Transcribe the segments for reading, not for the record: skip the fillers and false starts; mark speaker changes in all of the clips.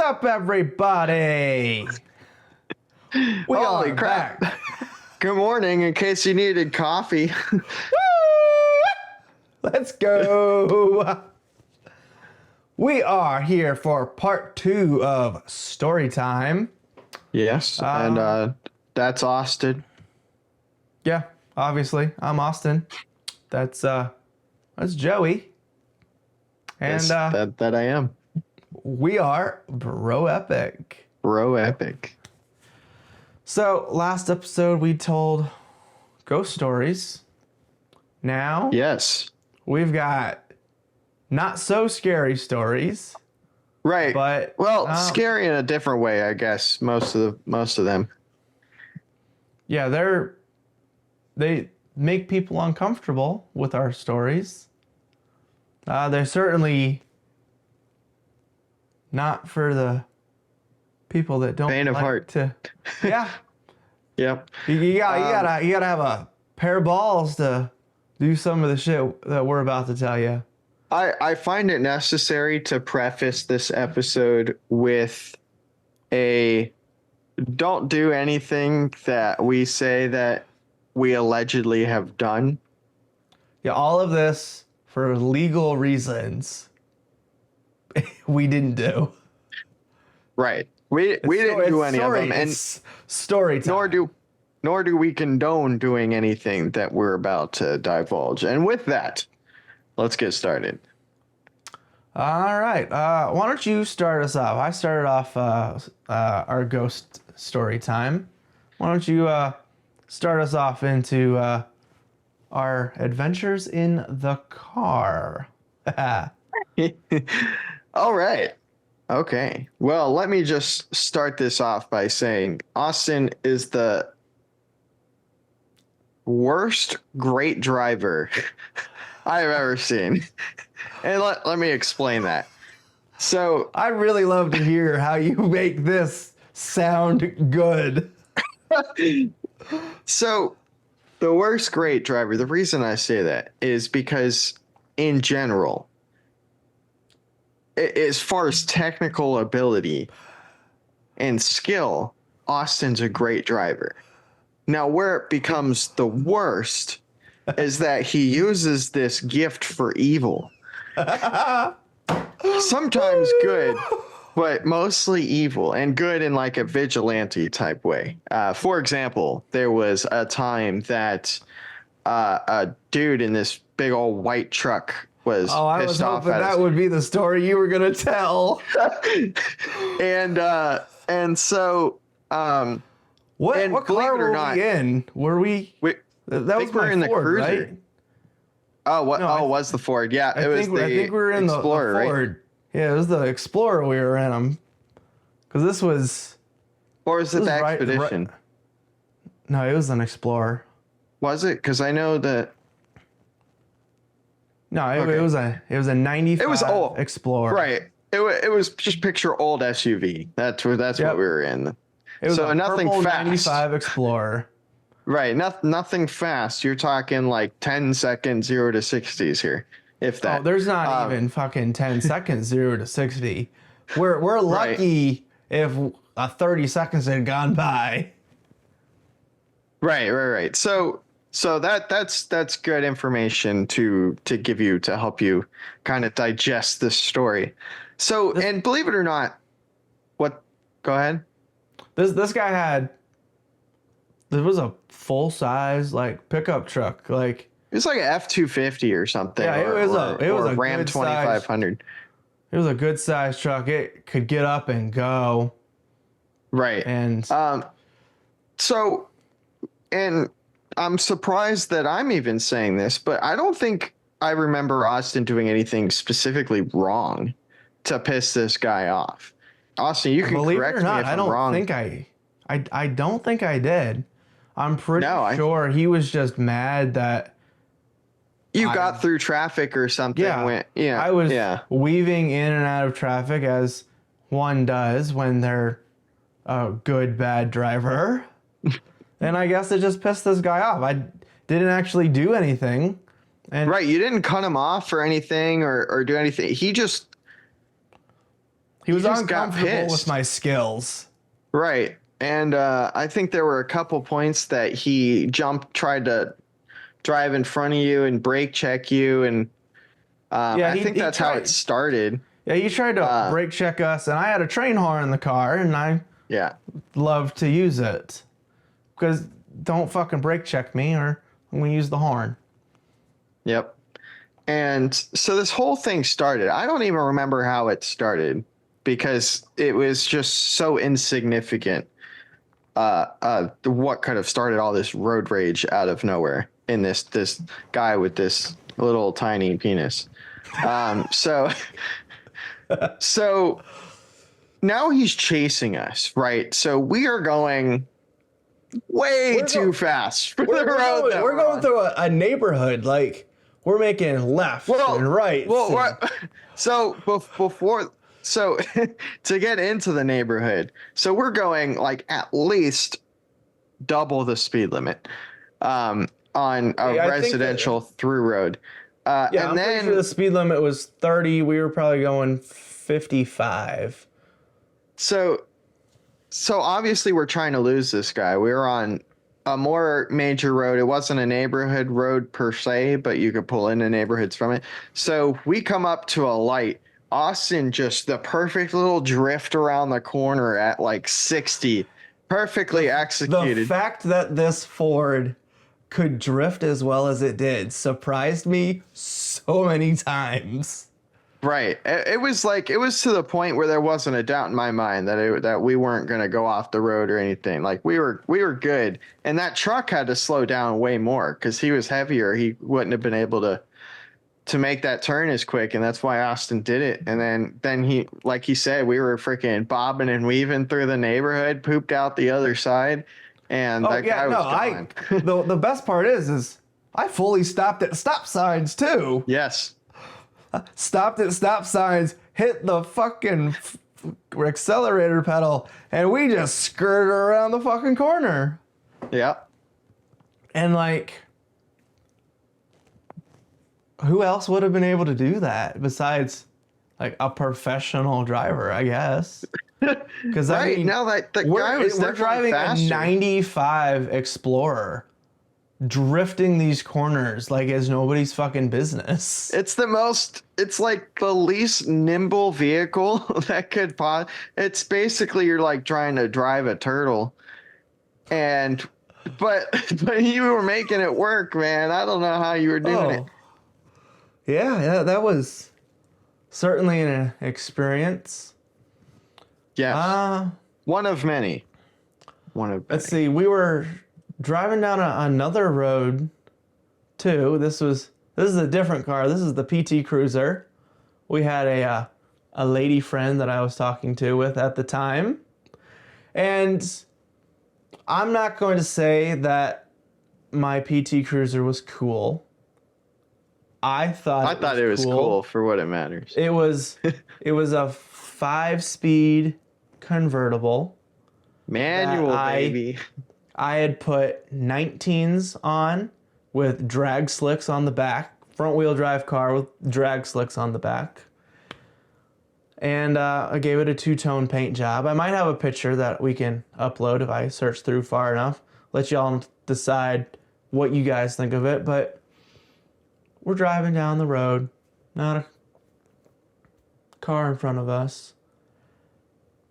Speaker 1: up, everybody? We
Speaker 2: Holy
Speaker 1: are
Speaker 2: crap.
Speaker 1: back.
Speaker 2: Good morning, in case you needed coffee.
Speaker 1: Woo! Let's go. We are here for part 2 of story time.
Speaker 2: Yes, and that's Austin.
Speaker 1: Yeah, obviously, I'm Austin. That's Joey. And
Speaker 2: Yes, that I am.
Speaker 1: we are Bro Epic.
Speaker 2: Bro Epic.
Speaker 1: So, last episode we told ghost stories. Now,
Speaker 2: Yes.
Speaker 1: we've got not so scary stories.
Speaker 2: Right.
Speaker 1: But
Speaker 2: scary in a different way, I guess. Most of them.
Speaker 1: Yeah, they make people uncomfortable with our stories. They're certainly not for the people that don't
Speaker 2: Faint of heart.
Speaker 1: to. Yeah,
Speaker 2: Yep.
Speaker 1: you gotta have a pair of balls to do some of the shit that we're about to tell you.
Speaker 2: I find it necessary to preface this episode with don't do anything that we say that we allegedly have done.
Speaker 1: Yeah, all of this for legal reasons. We didn't do.
Speaker 2: Right. We didn't do any of them, and
Speaker 1: story time.
Speaker 2: Nor do we condone doing anything that we're about to divulge. And with that, let's get started.
Speaker 1: All right. Why don't you start us off? I started off our ghost story time. Why don't you start us off into our adventures in the car?
Speaker 2: All right. Okay. Well, let me just start this off by saying Austin is the worst great driver I've ever seen. And let me explain that. So
Speaker 1: I really love to hear how you make this sound good.
Speaker 2: So the worst great driver, the reason I say that is because in general, as far as technical ability and skill, Austin's a great driver. Now, where it becomes the worst is that he uses this gift for evil. Sometimes good, but mostly evil, and good in like a vigilante type way. For example, there was a time that a dude in this big old white truck was
Speaker 1: I was
Speaker 2: pissed off
Speaker 1: hoping
Speaker 2: at
Speaker 1: that would be the story you were gonna tell.
Speaker 2: and so
Speaker 1: what
Speaker 2: and
Speaker 1: car
Speaker 2: believe it or
Speaker 1: were
Speaker 2: not,
Speaker 1: we in? Were we? That was
Speaker 2: we're
Speaker 1: my
Speaker 2: in the
Speaker 1: Ford,
Speaker 2: Cruiser.
Speaker 1: right?
Speaker 2: Oh, what?
Speaker 1: No,
Speaker 2: was the Ford? Yeah,
Speaker 1: I
Speaker 2: it was
Speaker 1: think
Speaker 2: the
Speaker 1: I think we were in
Speaker 2: Explorer,
Speaker 1: the Ford.
Speaker 2: right?
Speaker 1: Yeah, it was the Explorer we were in. Because this was.
Speaker 2: Or was it the Expedition?
Speaker 1: No, it was an Explorer.
Speaker 2: Was it? Because I know that.
Speaker 1: No, it was a 95
Speaker 2: It was old
Speaker 1: Explorer.
Speaker 2: Right. It was just picture old SUV. That's what we were in.
Speaker 1: It was
Speaker 2: so
Speaker 1: a
Speaker 2: nothing
Speaker 1: purple
Speaker 2: fast.
Speaker 1: 95 Explorer.
Speaker 2: Right. Nothing fast. You're talking like 10 seconds 0 to 60s here. If that.
Speaker 1: Oh, there's not even fucking 10 seconds 0 to 60. We're lucky if 30 seconds had gone by.
Speaker 2: Right. So that's good information to give you to help you kind of digest this story. So, and believe it or not, go ahead.
Speaker 1: This guy there was a full size like pickup truck, like
Speaker 2: it was like an F-250 or something.
Speaker 1: Yeah, it was a
Speaker 2: Ram 2500.
Speaker 1: It was a good size truck. It could get up and go.
Speaker 2: Right.
Speaker 1: And
Speaker 2: so, and I'm surprised that I'm even saying this, but I don't think I remember Austin doing anything specifically wrong to piss this guy off. Austin, you can correct me if I'm wrong.
Speaker 1: I don't think I did. I'm pretty sure he was just mad that
Speaker 2: you got through traffic or something.
Speaker 1: Yeah. I was weaving in and out of traffic as one does when they're a good bad driver. And I guess it just pissed this guy off. I didn't actually do anything. And
Speaker 2: right, you didn't cut him off or anything or do anything. He just
Speaker 1: He was
Speaker 2: just got
Speaker 1: uncomfortable with
Speaker 2: pissed.
Speaker 1: my skills.
Speaker 2: Right. And I think there were a couple points that he tried to drive in front of you and brake check you. And
Speaker 1: Yeah,
Speaker 2: I think
Speaker 1: he
Speaker 2: that's how it
Speaker 1: tried.
Speaker 2: started.
Speaker 1: Yeah, he tried to brake check us, and I had a train horn in the car, and I
Speaker 2: Yeah.
Speaker 1: love to use it. Because don't fucking brake check me, or I'm going to use the horn.
Speaker 2: Yep. And so this whole thing started. I don't even remember how it started because it was just so insignificant. What could have started all this road rage out of nowhere in this guy with this little tiny penis. So so now he's chasing us, right? So we are going way too fast for the road that
Speaker 1: we're going
Speaker 2: on.
Speaker 1: through a neighborhood. Like, we're making left and right.
Speaker 2: So before, so to get into the neighborhood, so we're going like at least double the speed limit on a residential through road.
Speaker 1: Yeah,
Speaker 2: and
Speaker 1: I'm
Speaker 2: then
Speaker 1: pretty sure the speed limit was 30. We were probably going 55.
Speaker 2: so obviously we're trying to lose this guy. We were on a more major road. It wasn't a neighborhood road per se, but you could pull into neighborhoods from it. So we come up to a light. Austin just the perfect little drift around the corner at like 60. Perfectly
Speaker 1: The
Speaker 2: executed.
Speaker 1: fact that this Ford could drift as well as it did surprised me so many times.
Speaker 2: Right. It was to the point where there wasn't a doubt in my mind that we weren't going to go off the road or anything. Like we were good. And that truck had to slow down way more because he was heavier. He wouldn't have been able to make that turn as quick. And that's why Austin did it. And then he, like he said, we were freaking bobbing and weaving through the neighborhood, pooped out the other side. And that guy was gone.
Speaker 1: The best part is I fully stopped at stop signs too.
Speaker 2: Yes.
Speaker 1: Stopped at stop signs, hit the fucking accelerator pedal, and we just skirted around the fucking corner.
Speaker 2: Yep.
Speaker 1: And like, who else would have been able to do that besides like a professional driver, I guess? Because
Speaker 2: Right.
Speaker 1: I mean,
Speaker 2: Now that the guy was
Speaker 1: we're driving
Speaker 2: faster.
Speaker 1: a 95 Explorer, drifting these corners like it's nobody's fucking business.
Speaker 2: It's like the least nimble vehicle that could it's basically you're like trying to drive a turtle. But you were making it work, man. I don't know how you were doing it.
Speaker 1: Yeah, that was certainly an experience.
Speaker 2: Yes. One of many.
Speaker 1: Let's see, we were driving down another road too. This is a different car. This is the PT Cruiser. We had a lady friend that I was talking to with at the time. And I'm not going to say that my PT Cruiser was cool. I thought
Speaker 2: it was cool for what it matters.
Speaker 1: It was a 5-speed convertible.
Speaker 2: Manual, baby.
Speaker 1: I had put 19s on with drag slicks on the back, front wheel drive car with drag slicks on the back. And I gave it a 2-tone paint job. I might have a picture that we can upload if I search through far enough. Let y'all decide what you guys think of it. But we're driving down the road, not a car in front of us.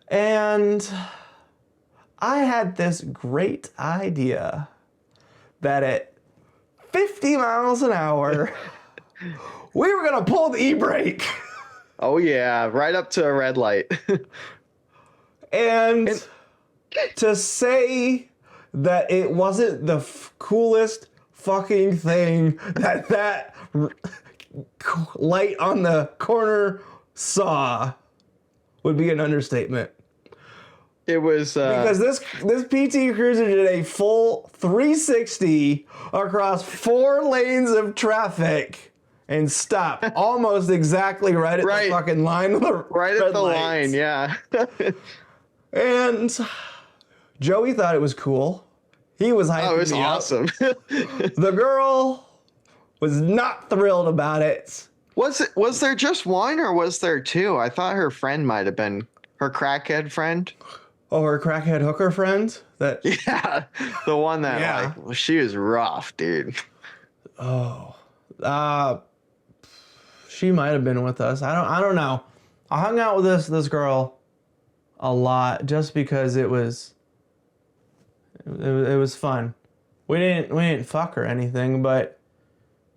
Speaker 1: And I had this great idea that at 50 miles an hour, we were going to pull the e-brake.
Speaker 2: Oh, yeah. Right up to a red light.
Speaker 1: And to say that it wasn't the coolest fucking thing that light on the corner saw would be an understatement.
Speaker 2: It was
Speaker 1: Because this PT Cruiser did a full 360 across 4 lanes of traffic and stopped almost exactly right at the fucking line of the
Speaker 2: right at the line, yeah.
Speaker 1: And Joey thought it was cool. He was hyping
Speaker 2: Oh, it was
Speaker 1: me up.
Speaker 2: awesome.
Speaker 1: The girl was not thrilled about it.
Speaker 2: Was there just one or was there two? I thought her friend might have been her crackhead friend.
Speaker 1: Oh, her crackhead hooker friend? That
Speaker 2: Yeah, the one that
Speaker 1: Yeah.
Speaker 2: like well, she was rough, dude.
Speaker 1: oh. She might have been with us. I don't know. I hung out with this girl a lot just because it was fun. We didn't fuck or anything, but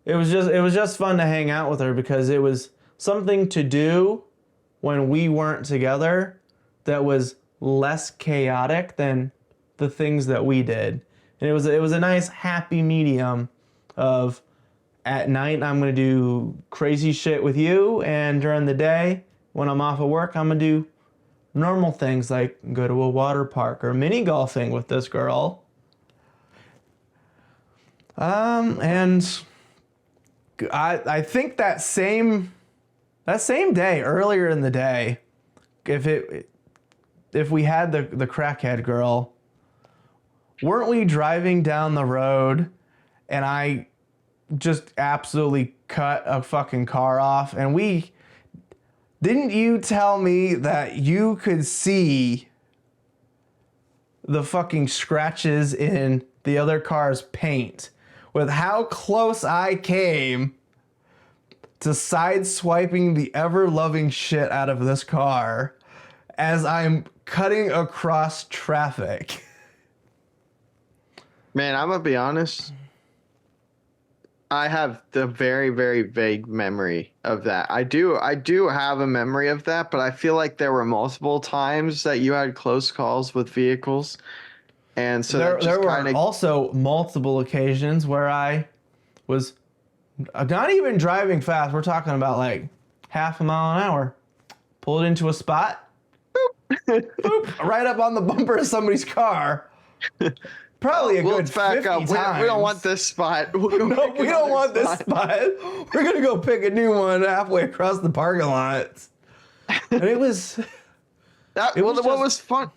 Speaker 1: it was just fun to hang out with her because it was something to do when we weren't together that was less chaotic than the things that we did. And it was a nice happy medium of at night I'm going to do crazy shit with you, and during the day when I'm off of work I'm going to do normal things like go to a water park or mini golfing with this girl. And I think that same day, earlier in the day, if we had the crackhead girl, weren't we driving down the road and I just absolutely cut a fucking car off, and didn't you tell me that you could see the fucking scratches in the other car's paint with how close I came to sideswiping the ever-loving shit out of this car as I'm cutting across traffic?
Speaker 2: Man, I'm gonna be honest. I have the very, very vague memory of that. I do have a memory of that, but I feel like there were multiple times that you had close calls with vehicles. And so
Speaker 1: There
Speaker 2: that just
Speaker 1: were
Speaker 2: kind of
Speaker 1: also multiple occasions where I was not even driving fast. We're talking about like half a mile an hour. Pulled into a spot, boop, right up on the bumper of somebody's car. Probably a
Speaker 2: we'll
Speaker 1: good
Speaker 2: back
Speaker 1: 50
Speaker 2: up.
Speaker 1: times.
Speaker 2: We don't want this spot. We'll go
Speaker 1: No,
Speaker 2: pick
Speaker 1: we don't
Speaker 2: another
Speaker 1: want this spot. We're gonna go pick a new one halfway across the parking lot. And it was.
Speaker 2: That,
Speaker 1: It
Speaker 2: well,
Speaker 1: was
Speaker 2: what
Speaker 1: just-
Speaker 2: was fun?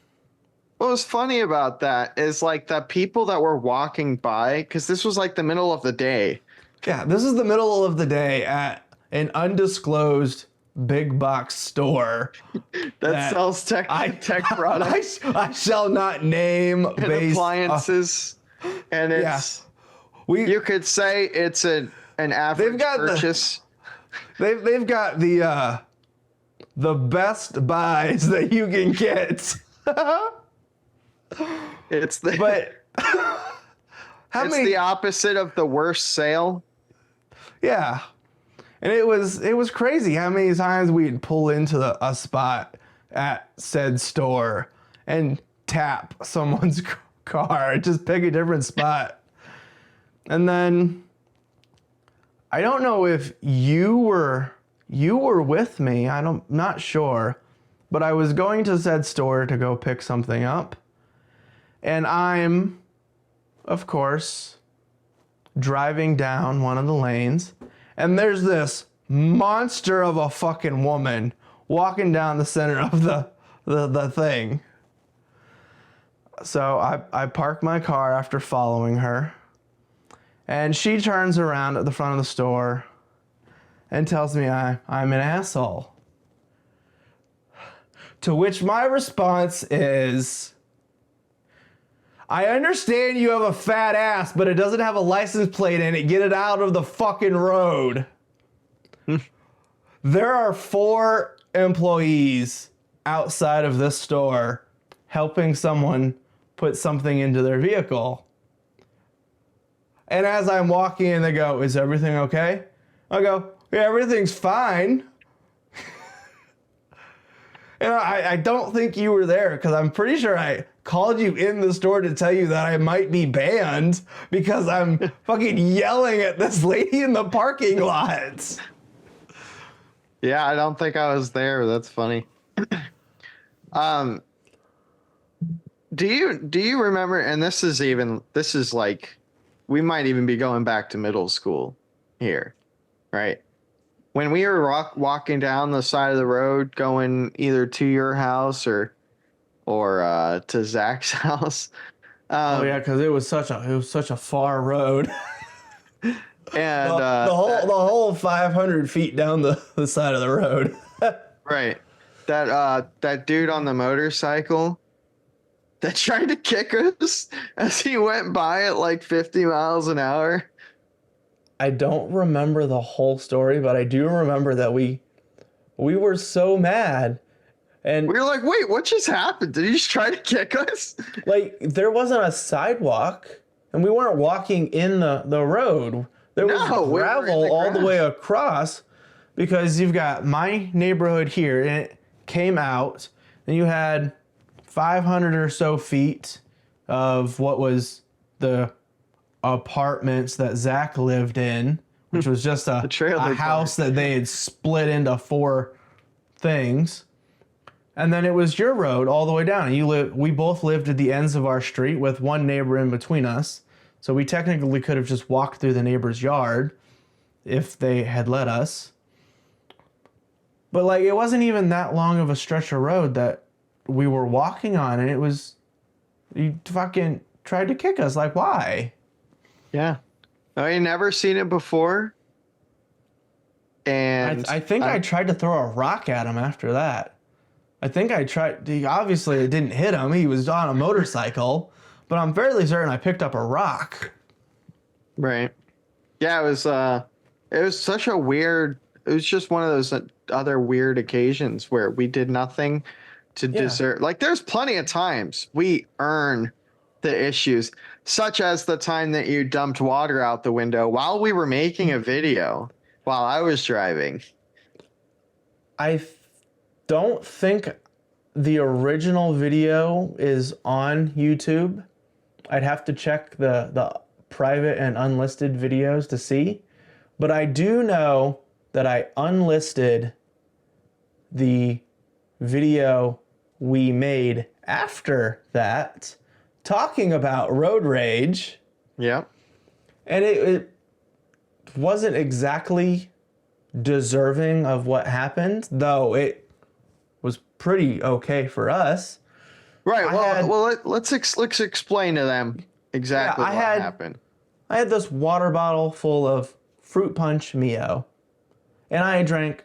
Speaker 2: What was funny about that is like the people that were walking by, because this was like the middle of the day.
Speaker 1: Yeah, this is the middle of the day at an undisclosed big box store
Speaker 2: That sells tech products
Speaker 1: I shall not name
Speaker 2: and
Speaker 1: based
Speaker 2: appliances, and it's you could say it's an average
Speaker 1: got
Speaker 2: purchase.
Speaker 1: they've got the best buys that you can get.
Speaker 2: It's the
Speaker 1: But how
Speaker 2: it's
Speaker 1: many
Speaker 2: the opposite of the worst sale.
Speaker 1: Yeah. And it was crazy how many times we'd pull into a spot at said store and tap someone's car, just pick a different spot. And then I don't know if you were with me. Not sure, but I was going to said store to go pick something up. And I'm, of course, driving down one of the lanes, and there's this monster of a fucking woman walking down the center of the thing. So I park my car after following her, and she turns around at the front of the store and tells me I'm an asshole. To which my response is, I understand you have a fat ass, but it doesn't have a license plate in it. Get it out of the fucking road. There are 4 employees outside of this store helping someone put something into their vehicle. And as I'm walking in, they go, is everything okay? I go, yeah, everything's fine. And I don't think you were there because I'm pretty sure I called you in the store to tell you that I might be banned because I'm fucking yelling at this lady in the parking lot.
Speaker 2: Yeah, I don't think I was there. That's funny. Do you remember? And this is like, we might even be going back to middle school here, right? When we were walking down the side of the road, going either to your house or to Zach's house.
Speaker 1: Oh yeah, because it was such a far road.
Speaker 2: And
Speaker 3: the whole 500 feet down the side of the road.
Speaker 2: right. That dude on the motorcycle that tried to kick us as he went by at like 50 miles an hour.
Speaker 3: I don't remember the whole story, but I do remember that we were so mad. And
Speaker 2: We were like, wait, what just happened? Did he just try to kick us?
Speaker 3: like there wasn't a sidewalk and we weren't walking in the road. There was
Speaker 2: No, we were in
Speaker 3: gravel
Speaker 2: the
Speaker 3: all the
Speaker 2: grass.
Speaker 3: way across.
Speaker 1: Because you've got my neighborhood here, and it came out, and you had 500 or so feet of what was the apartments that Zach lived in, which was just a
Speaker 2: trailer
Speaker 1: house that they had split into 4 things. And then it was your road all the way down. We both lived at the ends of our street with one neighbor in between us. So we technically could have just walked through the neighbor's yard if they had let us. But like it wasn't even that long of a stretch of road that we were walking on, and you fucking tried to kick us. Like, why?
Speaker 2: Yeah. I never seen it before. And
Speaker 1: I think I tried to throw a rock at him after that. I think I tried. Obviously, it didn't hit him. He was on a motorcycle, but I'm fairly certain I picked up a rock.
Speaker 2: Right. Yeah, it was such a weird, it was just one of those other weird occasions where we did nothing to deserve. Like there's plenty of times we earn the issues, such as the time that you dumped water out the window while we were making a video while I was driving.
Speaker 3: Don't think the original video is on YouTube. I'd have to check the private and unlisted videos to see. But I do know that I unlisted the video we made after that talking about road rage.
Speaker 2: Yep.
Speaker 3: And it wasn't exactly deserving of what happened, though it was pretty okay for us.
Speaker 2: Right. Let's explain to them exactly what happened.
Speaker 3: I had this water bottle full of fruit punch Mio, and I drank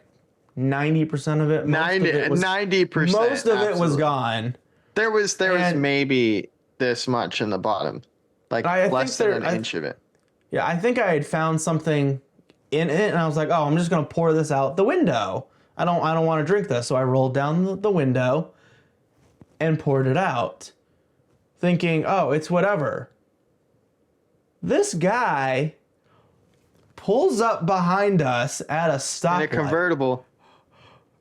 Speaker 3: 90% of it.
Speaker 2: 90%.
Speaker 3: Most of it was gone.
Speaker 2: There was maybe this much in the bottom, like less than an inch of it.
Speaker 3: Yeah, I think I had found something in it, and I was like, "Oh, I'm just gonna pour this out the window. I don't want to drink this." So I rolled down the window and poured it out, thinking, "Oh, it's whatever." This guy pulls up behind us at a stoplight.
Speaker 2: In a convertible.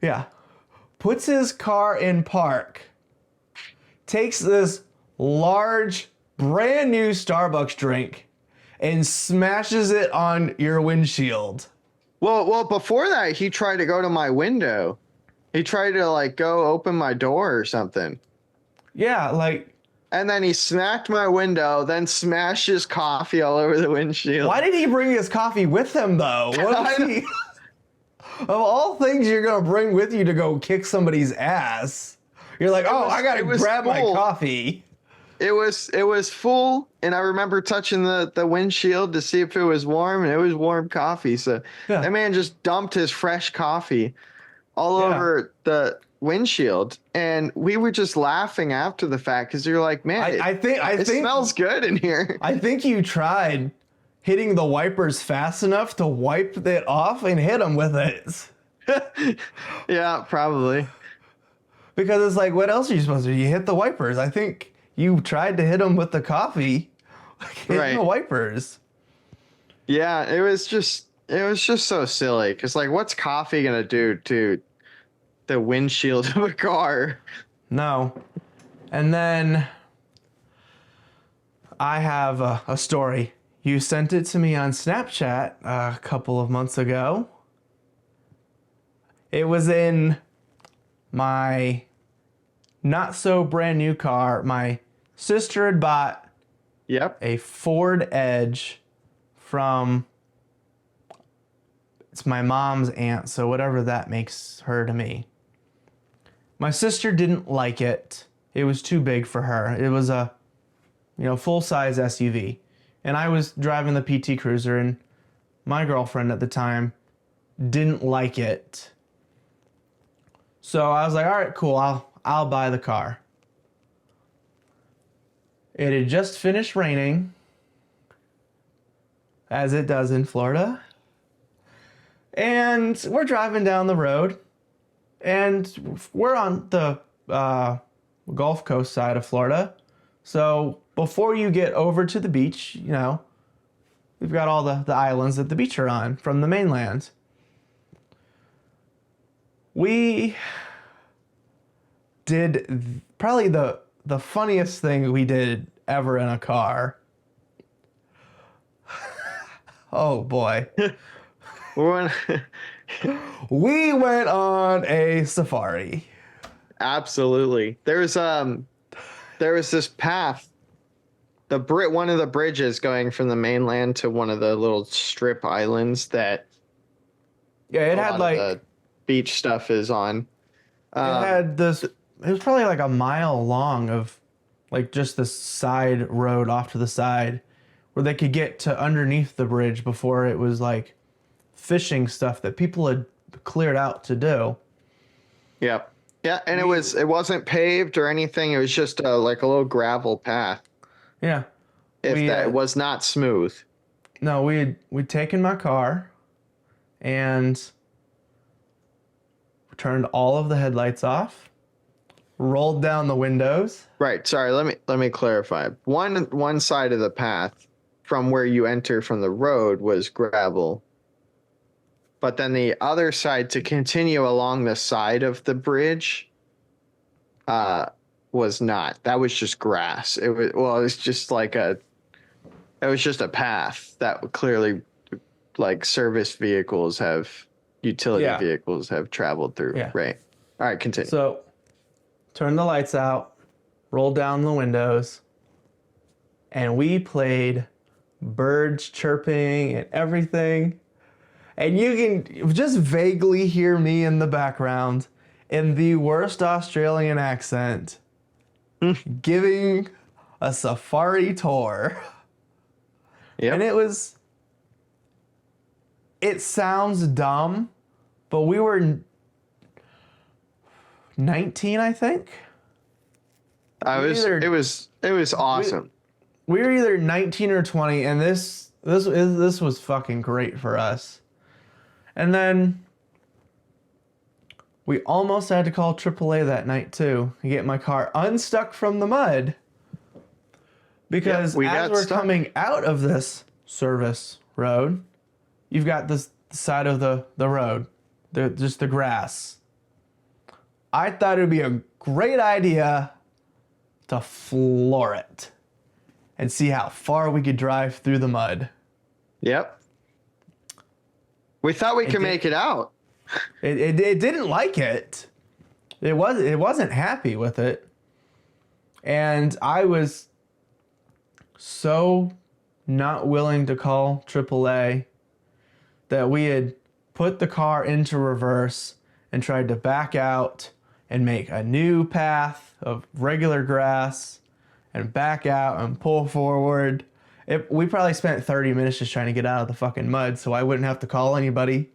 Speaker 3: Yeah. Puts his car in park. Takes this large, brand new Starbucks drink and smashes it on your windshield.
Speaker 2: Well, before that, he tried to go to my window. He tried to like go open my door or something.
Speaker 3: Yeah, like.
Speaker 2: And then he smacked my window, then smashed his coffee all over the windshield.
Speaker 3: Why did he bring his coffee with him, though? What was he? Of all things you're going to bring with you to go kick somebody's ass, you're like, I got to grab my coffee.
Speaker 2: It was full, and I remember touching the windshield to see if it was warm, and it was warm coffee. So that man just dumped his fresh coffee all over the windshield, and we were just laughing after the fact because you're like, man, I think it smells good in here.
Speaker 3: I think you tried hitting the wipers fast enough to wipe it off and hit them with it.
Speaker 2: Yeah, probably.
Speaker 3: Because it's like, what else are you supposed to do? You hit the wipers. I think you tried to hit them with the coffee, like hitting the wipers.
Speaker 2: Yeah, it was just so silly because like, what's coffee gonna do to the windshield of a car?
Speaker 1: No. And then I have a story. You sent it to me on Snapchat a couple of months ago. It was in my not so brand new car. My sister had bought a Ford Edge from, it's my mom's aunt, so whatever that makes her to me. My sister didn't like it. It was too big for her. It was a, full-size SUV. And I was driving the PT Cruiser, and
Speaker 3: my girlfriend at the time didn't like it. So I was like, all right, cool, I'll buy the car. It had just finished raining, as it does in Florida. And we're driving down the road, and we're on the Gulf Coast side of Florida. So before you get over to the beach, you know, we've got all the islands that the beach are on from the mainland. We did probably the funniest thing we did ever in a car. Oh boy.
Speaker 2: One-
Speaker 3: We went on a safari.
Speaker 2: Absolutely. There was this path, one of the bridges going from the mainland to one of the little strip islands that
Speaker 3: Yeah, it
Speaker 2: a
Speaker 3: had
Speaker 2: lot
Speaker 3: like
Speaker 2: of the beach stuff is on.
Speaker 3: it had this. It was probably like a mile long of like just this side road off to the side where they could get to underneath the bridge before it was like fishing stuff that people had cleared out to do.
Speaker 2: Yep. Yeah, and it wasn't paved or anything. It was just like a little gravel path.
Speaker 3: Yeah.
Speaker 2: It was not smooth.
Speaker 3: No, we'd taken my car and turned all of the headlights off, rolled down the windows.
Speaker 2: Right. Sorry. Let me clarify. One side of the path from where you enter from the road was gravel, but then the other side to continue along the side of the bridge, was not. That was just grass. It was just like it was just a path that would clearly, like utility vehicles have traveled through.
Speaker 3: Yeah.
Speaker 2: Right. All right. Continue.
Speaker 3: So, turned the lights out, rolled down the windows, and we played birds chirping and everything. And you can just vaguely hear me in the background in the worst Australian accent giving a safari tour.
Speaker 2: Yep.
Speaker 3: And it sounds dumb, but we were 19, I think.
Speaker 2: It was awesome.
Speaker 3: We were either 19 or 20, and this was fucking great for us. And then we almost had to call AAA that night too to get my car unstuck from the mud. Because as we're coming out of this service road, you've got this side of the road, just the grass. I thought it would be a great idea to floor it and see how far we could drive through the mud.
Speaker 2: Yep. We thought we could make it out.
Speaker 3: It didn't like it. It wasn't happy with it. And I was so not willing to call AAA that we had put the car into reverse and tried to back out and make a new path of regular grass and back out and pull forward. We probably spent 30 minutes just trying to get out of the fucking mud so I wouldn't have to call anybody.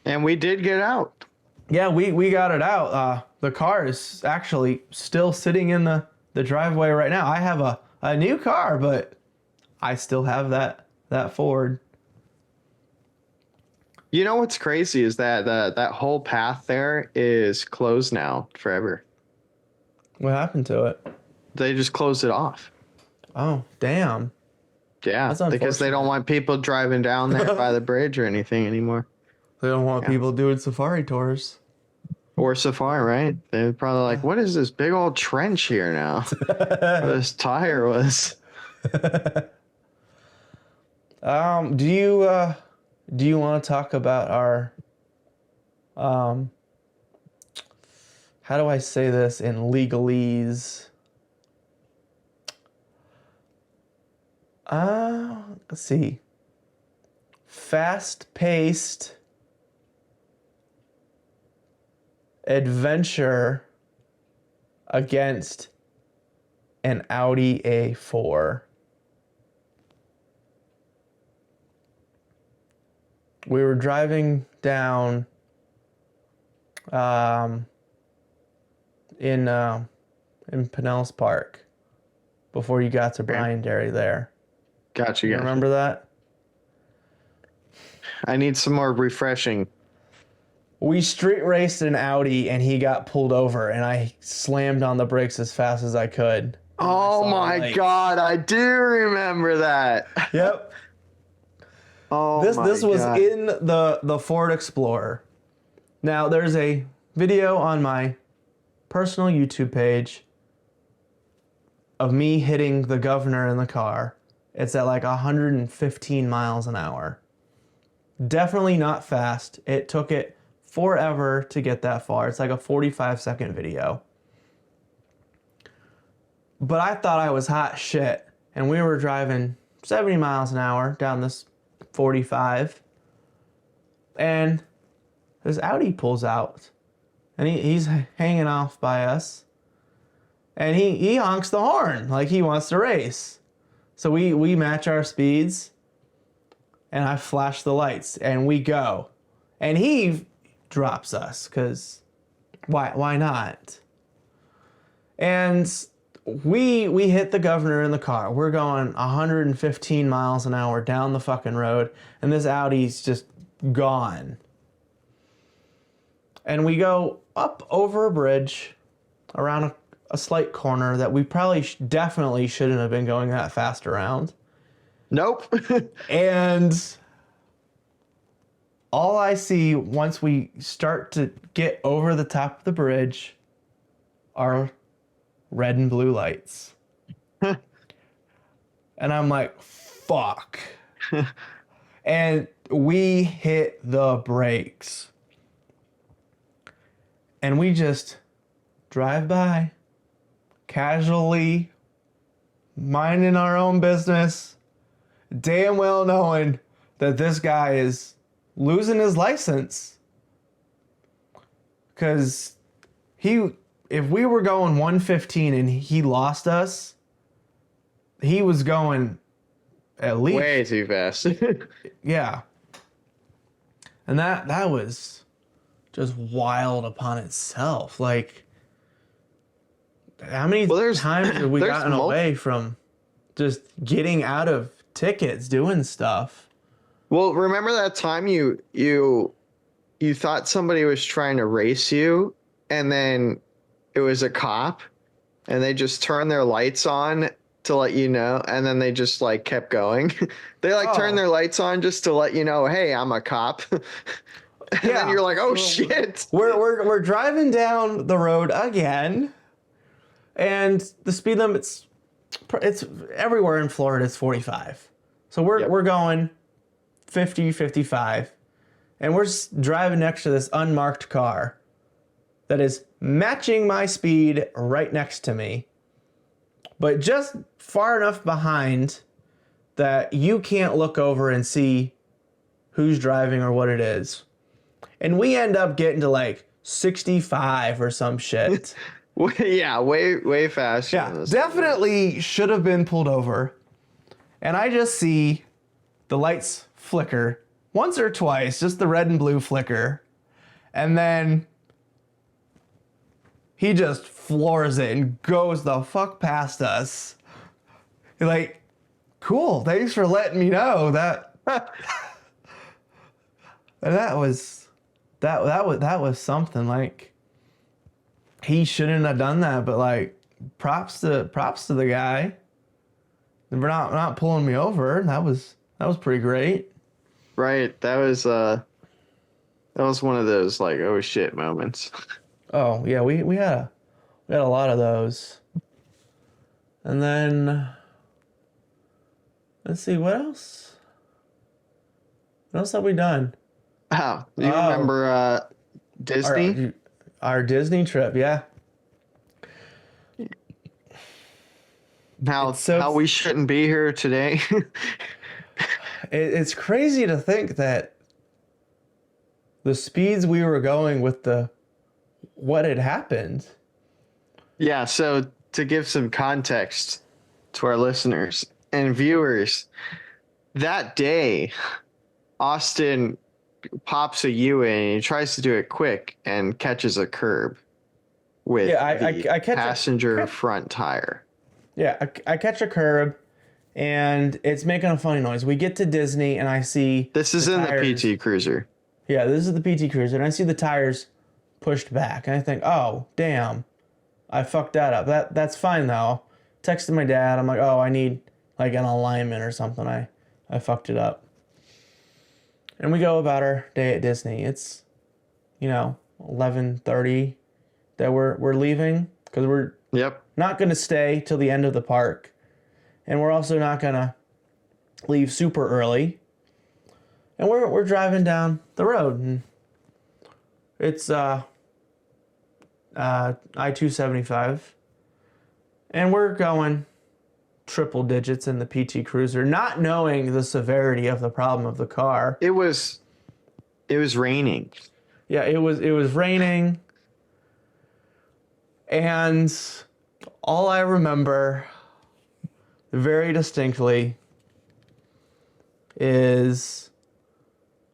Speaker 2: And we did get out.
Speaker 3: Yeah, we got it out. The car is actually still sitting in the driveway right now. I have a new car, but I still have that Ford.
Speaker 2: You know what's crazy is that that whole path there is closed now forever.
Speaker 3: What happened to it?
Speaker 2: They just closed it off.
Speaker 3: Oh, damn.
Speaker 2: Yeah,
Speaker 3: That's
Speaker 2: because they don't want people driving down there by the bridge or anything anymore.
Speaker 3: They don't want people doing safari tours.
Speaker 2: Or safari, right? They're probably like, what is this big old trench here now? Where this tire was.
Speaker 3: Do you want to talk about our how do I say this in legalese? Let's see. Fast-paced adventure against an Audi A4. we were driving down in Pinellas Park before you got to Brian Dairy there.
Speaker 2: Gotcha.
Speaker 3: You remember that?
Speaker 2: I need some more refreshing.
Speaker 3: We street raced an Audi and he got pulled over and I slammed on the brakes as fast as I could.
Speaker 2: Oh my
Speaker 3: lights.
Speaker 2: God, I do remember that.
Speaker 3: Yep.
Speaker 2: Oh
Speaker 3: This was
Speaker 2: God.
Speaker 3: in the Ford Explorer. Now there's a video on my personal YouTube page of me hitting the governor in the car. It's at like 115 miles an hour. Definitely not fast. It took it forever to get that far. It's like a 45-second video. But I thought I was hot shit. And we were driving 70 miles an hour down this 45. And this Audi pulls out. And he's hanging off by us. And he honks the horn like he wants to race. So we match our speeds. And I flash the lights. And we go. And he drops us. Because why not? And we hit the governor in the car. We're going 115 miles an hour down the fucking road. And this Audi's just gone. And we go up over a bridge around a slight corner that we probably definitely shouldn't have been going that fast around.
Speaker 2: Nope.
Speaker 3: And all I see once we start to get over the top of the bridge are red and blue lights. And I'm like, fuck. And we hit the brakes. And we just drive by, casually, minding our own business, damn well knowing that this guy is losing his license. Because if we were going 115 and he lost us, he was going at least
Speaker 2: Way too fast.
Speaker 3: yeah. And that was just wild upon itself. Like, how many times have we gotten away from just getting out of tickets doing stuff?
Speaker 2: Well, remember that time you thought somebody was trying to race you, and then it was a cop, and they just turned their lights on to let you know, and then they just like kept going. They turned their lights on just to let you know, hey, I'm a cop. And then you're like, oh shit.
Speaker 3: We're driving down the road again, and the speed limit's it's everywhere in Florida. It's 45, so we're going 50, 55, and we're driving next to this unmarked car that is matching my speed right next to me, but just far enough behind that you can't look over and see who's driving or what it is. And we end up getting to like 65 or some shit.
Speaker 2: Yeah, way faster.
Speaker 3: Yeah, definitely should have been pulled over. And I just see the lights flicker once or twice, just the red and blue flicker. And then he just floors it and goes the fuck past us. You're like, cool, thanks for letting me know that. And that was something. Like, he shouldn't have done that, but like, props to the guy. For not pulling me over. That was pretty great.
Speaker 2: Right. That was one of those like, oh shit moments.
Speaker 3: Oh yeah, we had a lot of those. And then let's see, what else? What else have we done?
Speaker 2: Oh, you remember Disney?
Speaker 3: Our Disney trip, yeah.
Speaker 2: How we shouldn't be here today.
Speaker 3: It's crazy to think that the speeds we were going with what had happened.
Speaker 2: Yeah, so to give some context to our listeners and viewers, that day, Austin pops a U in and he tries to do it quick and catches a curb with
Speaker 3: I catch
Speaker 2: passenger front tire.
Speaker 3: I catch a curb, and it's making a funny noise. We get to Disney, and I see
Speaker 2: This is in
Speaker 3: tires.
Speaker 2: the PT Cruiser.
Speaker 3: Yeah, this is the PT Cruiser, and I see the tires pushed back, and I think, oh damn, I fucked that up. That's fine though. Texted my dad. I'm like, oh, I need like an alignment or something. I fucked it up. And we go about our day at Disney. It's 11:30 that we're leaving because we're
Speaker 2: Yep.
Speaker 3: not going to stay till the end of the park, and we're also not going to leave super early. And we're driving down the road, and it's I-275, and we're going triple digits in the PT Cruiser, not knowing the severity of the problem of the car.
Speaker 2: It was raining.
Speaker 3: Yeah, it was raining, and all I remember very distinctly is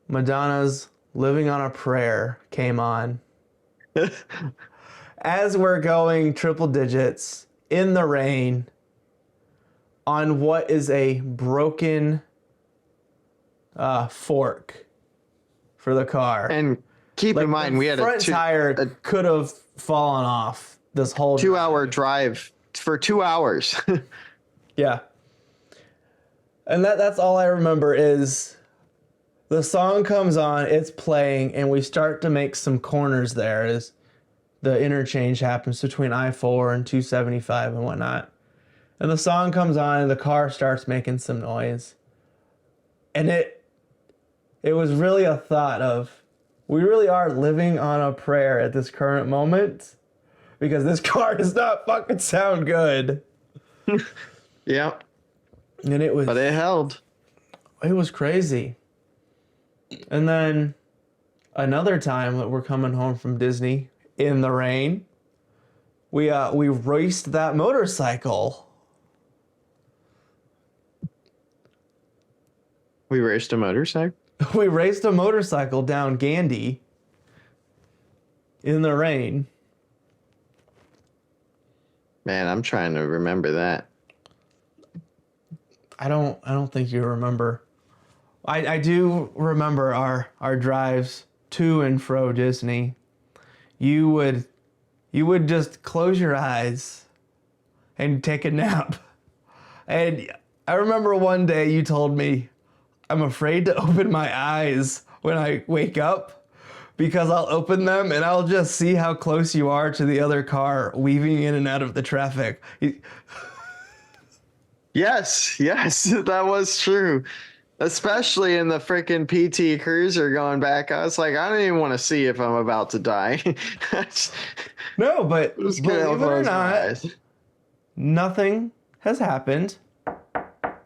Speaker 3: Madonna's "Living on a Prayer" came on as we're going triple digits in the rain on what is a broken fork for the car.
Speaker 2: And keep in mind, we had a
Speaker 3: front tire could have fallen off this whole
Speaker 2: 2-hour drive for 2 hours.
Speaker 3: Yeah. And that's all I remember is the song comes on, it's playing, and we start to make some corners there as the interchange happens between I-4 and 275 and whatnot. And the song comes on and the car starts making some noise. And it was really a thought of, we really are living on a prayer at this current moment because this car does not fucking sound good.
Speaker 2: Yep.
Speaker 3: And it was...
Speaker 2: But it held.
Speaker 3: It was crazy. And then another time that we're coming home from Disney in the rain, we raced that motorcycle.
Speaker 2: We raced a motorcycle?
Speaker 3: We raced a motorcycle down Gandy in the rain.
Speaker 2: Man, I'm trying to remember that.
Speaker 3: I don't think you remember. I do remember our drives to and fro Disney. You would just close your eyes and take a nap. And I remember one day you told me, I'm afraid to open my eyes when I wake up because I'll open them and I'll just see how close you are to the other car weaving in and out of the traffic.
Speaker 2: Yes, that was true. Especially in the freaking PT Cruiser going back. I was like, I don't even want to see if I'm about to die.
Speaker 3: No, but
Speaker 2: Just
Speaker 3: believe
Speaker 2: gonna
Speaker 3: it or
Speaker 2: close my
Speaker 3: not,
Speaker 2: eyes.
Speaker 3: nothing has happened.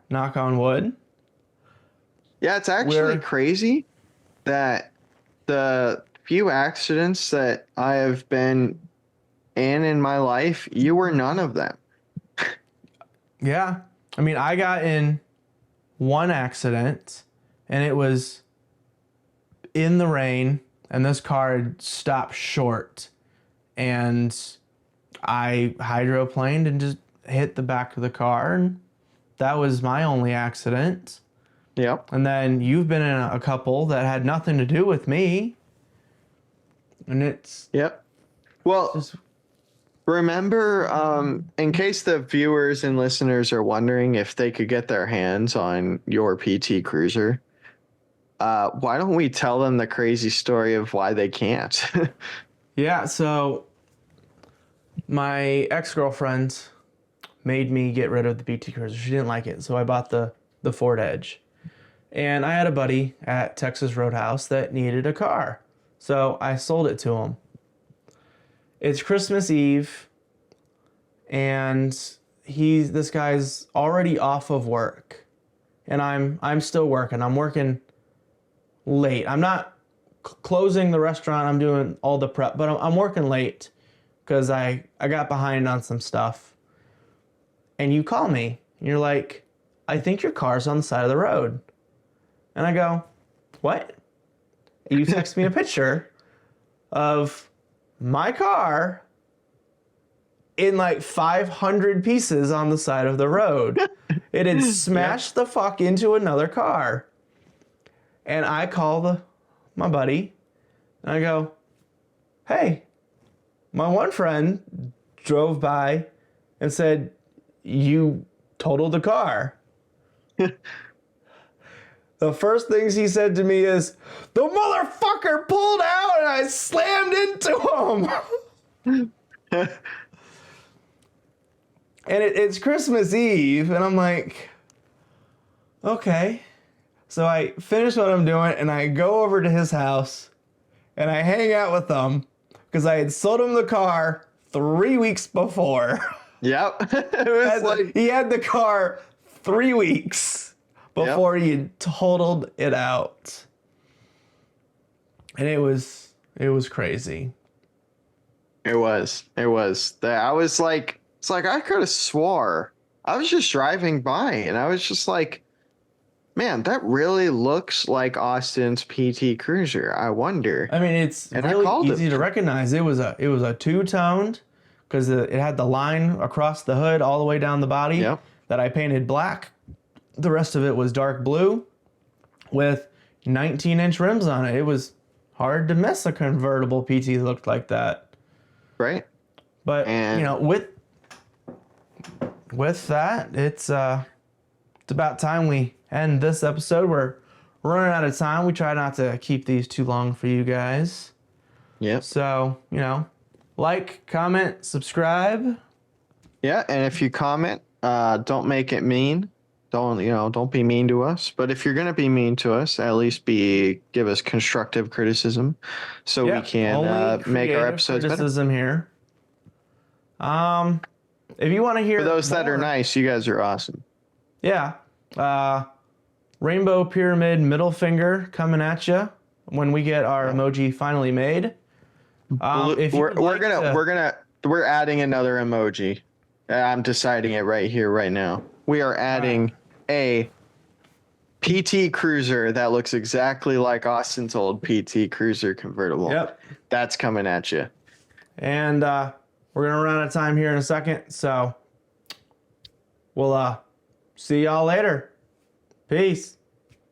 Speaker 3: Knock on wood.
Speaker 2: Yeah, it's actually crazy that the few accidents that I have been in my life, you were none of them.
Speaker 3: Yeah. I mean, I got in one accident and it was in the rain and this car had stopped short and I hydroplaned and just hit the back of the car, and that was my only accident.
Speaker 2: Yep.
Speaker 3: And then you've been in a couple that had nothing to do with me. And it's
Speaker 2: Yep. Well,
Speaker 3: just...
Speaker 2: remember, in case the viewers and listeners are wondering if they could get their hands on your PT Cruiser, why don't we tell them the crazy story of why they can't?
Speaker 3: Yeah, so my ex-girlfriend made me get rid of the BT Cruiser. She didn't like it, so I bought the Ford Edge. And I had a buddy at Texas Roadhouse that needed a car, so I sold it to him. It's Christmas Eve, and this guy's already off of work, and I'm still working. I'm working late. I'm not closing the restaurant. I'm doing all the prep, but I'm working late because I got behind on some stuff. And you call me, and you're like, I think your car's on the side of the road. And I go, what? you text me a picture of my car in like 500 pieces on the side of the road. It had smashed the fuck into another car. And I call my buddy and I go, hey, my one friend drove by and said, you totaled the car. The first things he said to me is, the motherfucker pulled out and I slammed into him. And it's Christmas Eve, and I'm like, okay. So I finish what I'm doing, and I go over to his house, and I hang out with him, because I had sold him the car 3 weeks before.
Speaker 2: Yep. It was like,
Speaker 3: He had the car 3 weeks before he had totaled it out. And it was crazy.
Speaker 2: it was. I was like, it's like I could have swore I was just driving by and I was just like, man, that really looks like Austin's PT Cruiser. I wonder.
Speaker 3: I mean, it's
Speaker 2: And I
Speaker 3: really
Speaker 2: called
Speaker 3: easy
Speaker 2: it.
Speaker 3: to recognize. It was a two-toned, because it had the line across the hood all the way down the body
Speaker 2: Yep.
Speaker 3: that I painted black. The rest of it was dark blue with 19-inch rims on it. It was hard to miss a convertible PT that looked like that.
Speaker 2: Right?
Speaker 3: But
Speaker 2: And-
Speaker 3: you know, with that, it's about time we end this episode. We're running out of time. We try not to keep these too long for you guys.
Speaker 2: Yep.
Speaker 3: So, you know, like, comment, subscribe.
Speaker 2: Yeah, and if you comment, don't make it mean. Don't be mean to us. But if you're gonna be mean to us, at least give us constructive criticism, so we can
Speaker 3: Only
Speaker 2: make our
Speaker 3: creative
Speaker 2: episodes better.
Speaker 3: criticism here. If you want to hear
Speaker 2: For those that are
Speaker 3: more-
Speaker 2: nice, you guys are awesome.
Speaker 3: Yeah. Rainbow Pyramid middle finger coming at you when we get our emoji finally made. If you would like to-
Speaker 2: We're adding another emoji. I'm deciding it right here, right now. We are adding a PT Cruiser that looks exactly like Austin's old PT Cruiser convertible.
Speaker 3: Yep.
Speaker 2: That's coming at you.
Speaker 3: And we're gonna run out of time here in a second, so we'll see y'all later. Peace.